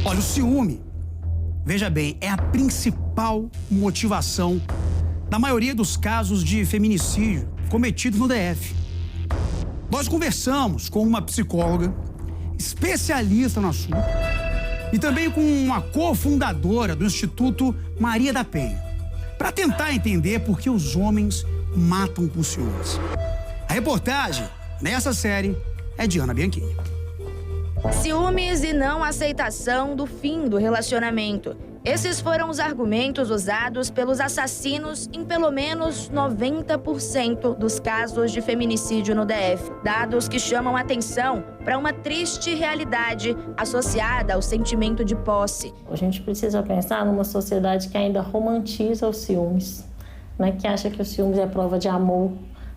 Olha, o ciúme, veja bem, é a principal motivação da maioria dos casos de feminicídio cometidos no DF. Nós conversamos com uma psicóloga, especialista no assunto, e também com uma cofundadora do Instituto Maria da Penha, para tentar entender por que os homens matam por ciúmes. A reportagem nessa série é de Ana Bianchini. Ciúmes e não aceitação do fim do relacionamento. Esses foram os argumentos usados pelos assassinos em pelo menos 90% dos casos de feminicídio no DF. Dados que chamam atenção para uma triste realidade associada ao sentimento de posse. A gente precisa pensar numa sociedade que ainda romantiza os ciúmes, né? Que acha que o ciúmes é prova de amor,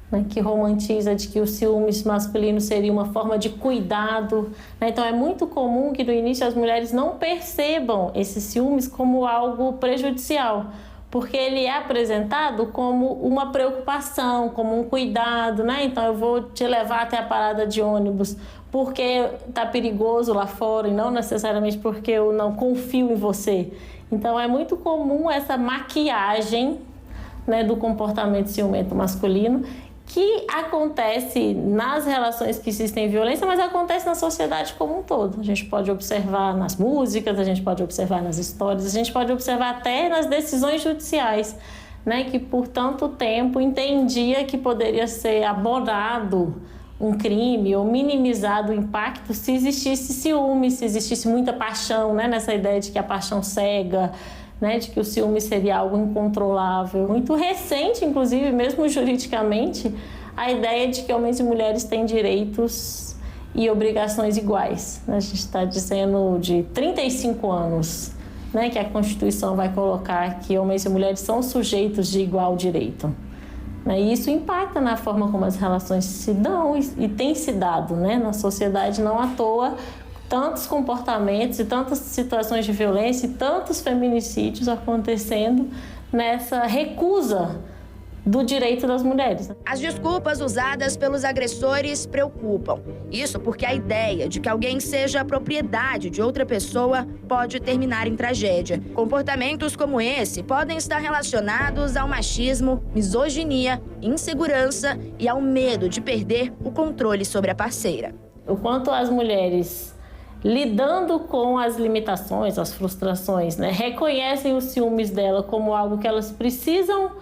né, que romantiza de que o ciúmes masculino seria uma forma de cuidado, né? Então é muito comum que no início as mulheres não percebam esses ciúmes como algo prejudicial, porque ele é apresentado como uma preocupação, como um cuidado, né? Então eu vou te levar até a parada de ônibus porque tá perigoso lá fora e não necessariamente porque eu não confio em você. Então é muito comum essa maquiagem, né, do comportamento ciumento masculino, que acontece nas relações que existem violência, mas acontece na sociedade como um todo. A gente pode observar nas músicas, a gente pode observar nas histórias, a gente pode observar até nas decisões judiciais, né, que por tanto tempo entendia que poderia ser abordado um crime ou minimizado o impacto se existisse ciúme, se existisse muita paixão, né, nessa ideia de que a paixão cega, né, de que o ciúme seria algo incontrolável. Muito recente, inclusive, mesmo juridicamente, a ideia de que homens e mulheres têm direitos e obrigações iguais. A gente está dizendo de 35 anos, né, que a Constituição vai colocar que homens e mulheres são sujeitos de igual direito. E isso impacta na forma como as relações se dão e têm se dado, né, na sociedade, não à toa. Tantos comportamentos e tantas situações de violência e tantos feminicídios acontecendo nessa recusa do direito das mulheres. As desculpas usadas pelos agressores preocupam. Isso porque a ideia de que alguém seja propriedade de outra pessoa pode terminar em tragédia. Comportamentos como esse podem estar relacionados ao machismo, misoginia, insegurança e ao medo de perder o controle sobre a parceira. O quanto as mulheres, lidando com as limitações, as frustrações, né, reconhecem os ciúmes dela como algo que elas precisam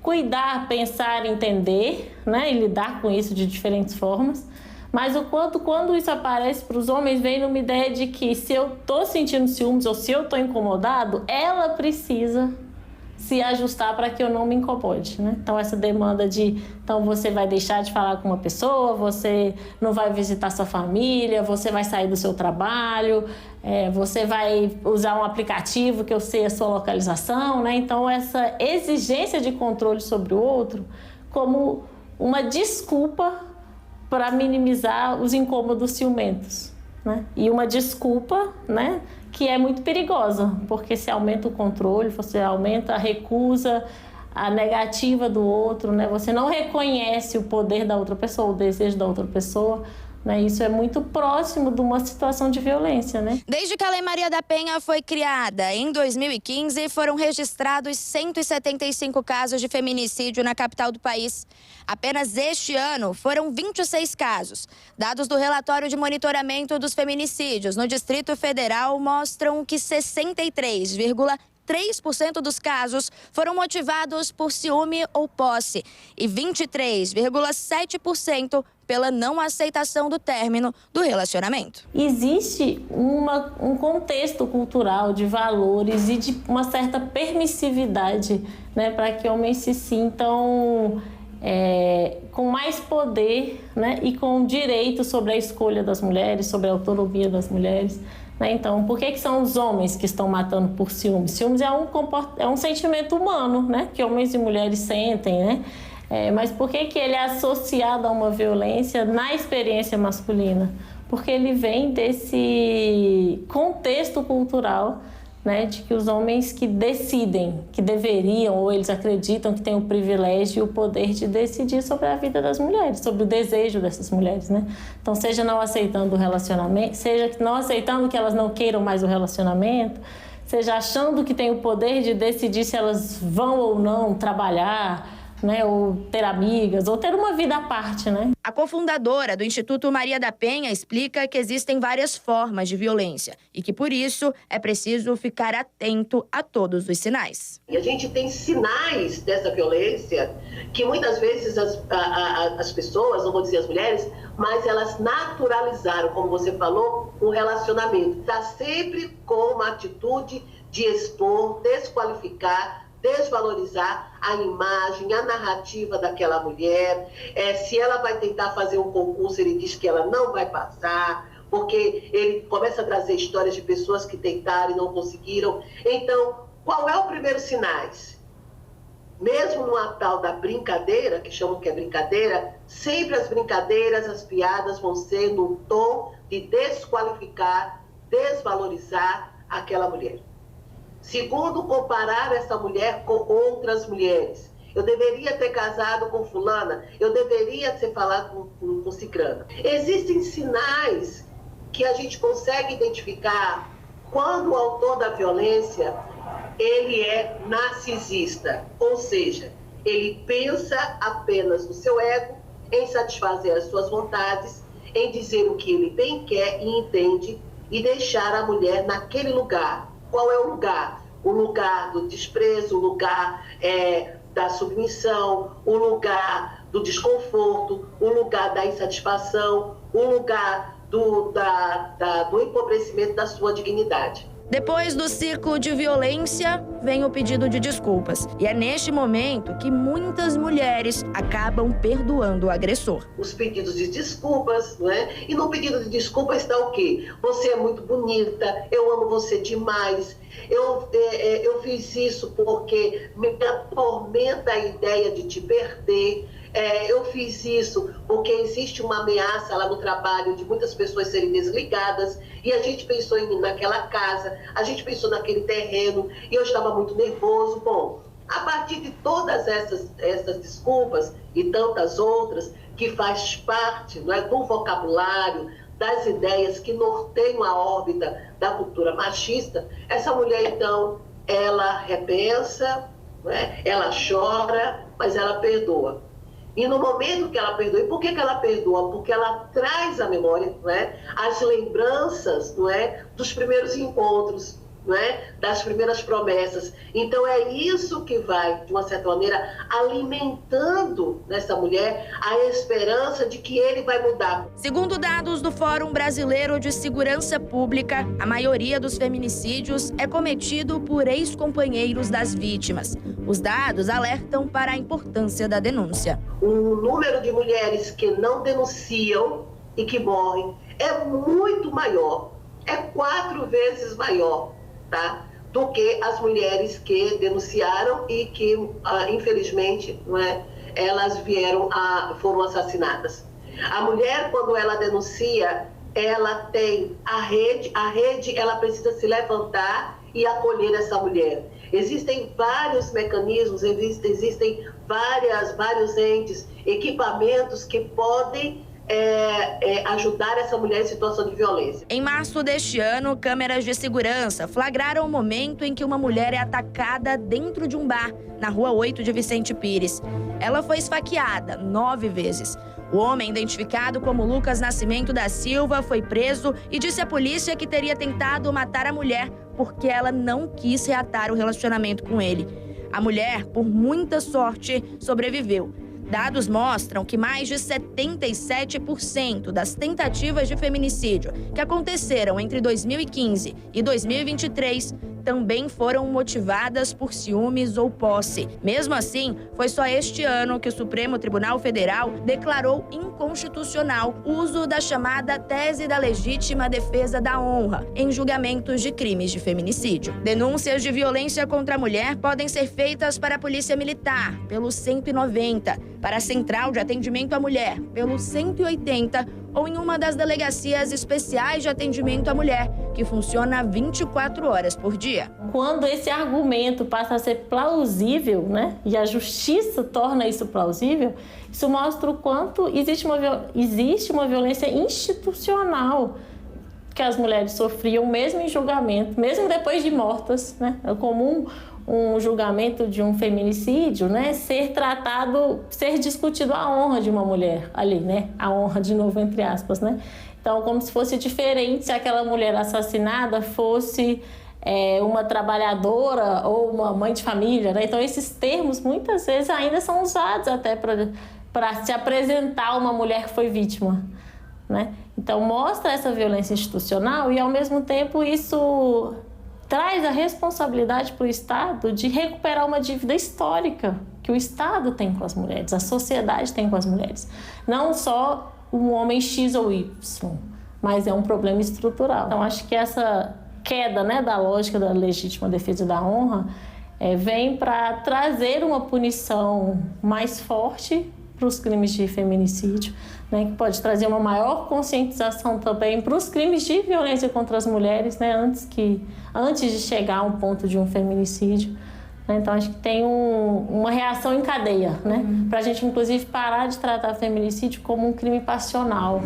cuidar, pensar, entender, né, e lidar com isso de diferentes formas. Mas o quanto, quando isso aparece para os homens, vem numa ideia de que se eu estou sentindo ciúmes ou se eu estou incomodado, ela precisa se ajustar para que eu não me incomode, né? Então essa demanda de, então você vai deixar de falar com uma pessoa, você não vai visitar sua família, você vai sair do seu trabalho, você vai usar um aplicativo que eu sei a sua localização, né? Então essa exigência de controle sobre o outro como uma desculpa para minimizar os incômodos ciumentos, né? E uma desculpa, né, que é muito perigosa, porque se aumenta o controle, você aumenta a recusa, a negativa do outro, né? Você não reconhece o poder da outra pessoa, o desejo da outra pessoa, né? Isso é muito próximo de uma situação de violência, né? Desde que a Lei Maria da Penha foi criada em 2015, foram registrados 175 casos de feminicídio na capital do país. Apenas este ano foram 26 casos. Dados do relatório de monitoramento dos feminicídios no Distrito Federal mostram que 63,3% dos casos foram motivados por ciúme ou posse e 23,7% pela não aceitação do término do relacionamento. Existe um contexto cultural de valores e de uma certa permissividade, né, para que homens se sintam com mais poder, né, e com direito sobre a escolha das mulheres, sobre a autonomia das mulheres. Então, por que são os homens que estão matando por ciúmes? Ciúmes é um sentimento humano, né, que homens e mulheres sentem, né? Mas por que ele é associado a uma violência na experiência masculina? Porque ele vem desse contexto cultural né, de que os homens que decidem, que deveriam, ou eles acreditam que têm o privilégio e o poder de decidir sobre a vida das mulheres, sobre o desejo dessas mulheres, né? Então, seja não aceitando o relacionamento, seja não aceitando que elas não queiram mais o relacionamento, seja achando que tem o poder de decidir se elas vão ou não trabalhar, né, ou ter amigas, ou ter uma vida à parte, né? A cofundadora do Instituto Maria da Penha explica que existem várias formas de violência e que, por isso, é preciso ficar atento a todos os sinais. E a gente tem sinais dessa violência que muitas vezes as pessoas, não vou dizer as mulheres, mas elas naturalizaram, como você falou, um relacionamento. Está sempre com uma atitude de expor, desqualificar, desvalorizar a imagem, a narrativa daquela mulher. Se ela vai tentar fazer um concurso, ele diz que ela não vai passar, porque ele começa a trazer histórias de pessoas que tentaram e não conseguiram. Então, qual é o primeiro sinais? Mesmo numa tal da brincadeira, que chamam que é brincadeira, sempre as brincadeiras, as piadas vão ser no tom de desqualificar, desvalorizar aquela mulher. Segundo, comparar essa mulher com outras mulheres. Eu deveria ter casado com fulana, eu deveria ter falado com cicrana. Existem sinais que a gente consegue identificar quando o autor da violência, ele é narcisista. Ou seja, ele pensa apenas no seu ego, em satisfazer as suas vontades, em dizer o que ele bem quer e entende e deixar a mulher naquele lugar. Qual é o lugar? O lugar do desprezo, o lugar da submissão, o lugar do desconforto, o lugar da insatisfação, o lugar do empobrecimento da sua dignidade. Depois do ciclo de violência, vem o pedido de desculpas. E é neste momento que muitas mulheres acabam perdoando o agressor. Os pedidos de desculpas, não é? E no pedido de desculpas está o quê? Você é muito bonita, eu amo você demais, eu fiz isso porque me atormenta a ideia de te perder. Eu fiz isso porque existe uma ameaça lá no trabalho de muitas pessoas serem desligadas e a gente pensou em mim naquela casa, a gente pensou naquele terreno e eu estava muito nervoso. Bom, a partir de todas essas desculpas e tantas outras que faz parte, não é, do vocabulário, das ideias que norteiam a órbita da cultura machista, essa mulher então, ela repensa, não é? Ela chora, mas ela perdoa. E no momento que ela perdoa, e por que ela perdoa? Porque ela traz à memória, não é, as lembranças, não é, dos primeiros encontros, não é, das primeiras promessas. Então é isso que vai, de uma certa maneira, alimentando nessa mulher a esperança de que ele vai mudar. Segundo dados do Fórum Brasileiro de Segurança Pública, a maioria dos feminicídios é cometido por ex-companheiros das vítimas. Os dados alertam para a importância da denúncia. O número de mulheres que não denunciam e que morrem é muito maior, é 4 vezes maior, tá, do que as mulheres que denunciaram e que, infelizmente, não é, elas foram assassinadas. A mulher, quando ela denuncia, ela tem a rede ela precisa se levantar e acolher essa mulher. Existem vários mecanismos, existem vários entes, equipamentos que podem ajudar essa mulher em situação de violência. Em março deste ano, câmeras de segurança flagraram o momento em que uma mulher é atacada dentro de um bar, na Rua 8 de Vicente Pires. Ela foi esfaqueada 9 vezes. O homem, identificado como Lucas Nascimento da Silva, foi preso e disse à polícia que teria tentado matar a mulher porque ela não quis reatar o relacionamento com ele. A mulher, por muita sorte, sobreviveu. Dados mostram que mais de 77% das tentativas de feminicídio que aconteceram entre 2015 e 2023 também foram motivadas por ciúmes ou posse. Mesmo assim, foi só este ano que o Supremo Tribunal Federal declarou inconstitucional o uso da chamada tese da legítima defesa da honra em julgamentos de crimes de feminicídio. Denúncias de violência contra a mulher podem ser feitas para a Polícia Militar, pelo 190, para a Central de Atendimento à Mulher, pelo 180 ou em uma das delegacias especiais de atendimento à mulher, que funciona 24 horas por dia. Quando esse argumento passa a ser plausível, né, e a justiça torna isso plausível, isso mostra o quanto existe uma violência institucional que as mulheres sofriam mesmo em julgamento, mesmo depois de mortas, né? É comum um julgamento de um feminicídio, né, ser discutido a honra de uma mulher ali, né? A honra, de novo, entre aspas, né? Então, como se fosse diferente se aquela mulher assassinada fosse uma trabalhadora ou uma mãe de família, né? Então, esses termos, muitas vezes, ainda são usados até para se apresentar uma mulher que foi vítima, né? Então, mostra essa violência institucional e, ao mesmo tempo, isso traz a responsabilidade para o Estado de recuperar uma dívida histórica que o Estado tem com as mulheres, a sociedade tem com as mulheres. Não só um homem X ou Y, mas é um problema estrutural. Então, acho que essa queda, né, da lógica da legítima defesa da honra vem para trazer uma punição mais forte para os crimes de feminicídio, né, que pode trazer uma maior conscientização também para os crimes de violência contra as mulheres, né, antes de chegar a um ponto de um feminicídio. Né, então, acho que tem uma reação em cadeia, né, para a gente, inclusive, parar de tratar o feminicídio como um crime passional.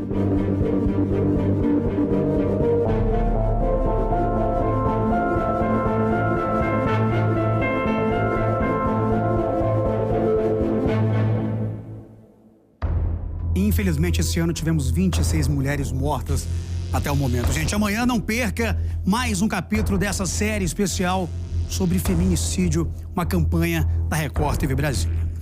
Infelizmente, esse ano tivemos 26 mulheres mortas até o momento. Gente, amanhã não perca mais um capítulo dessa série especial sobre feminicídio, uma campanha da Record TV Brasil.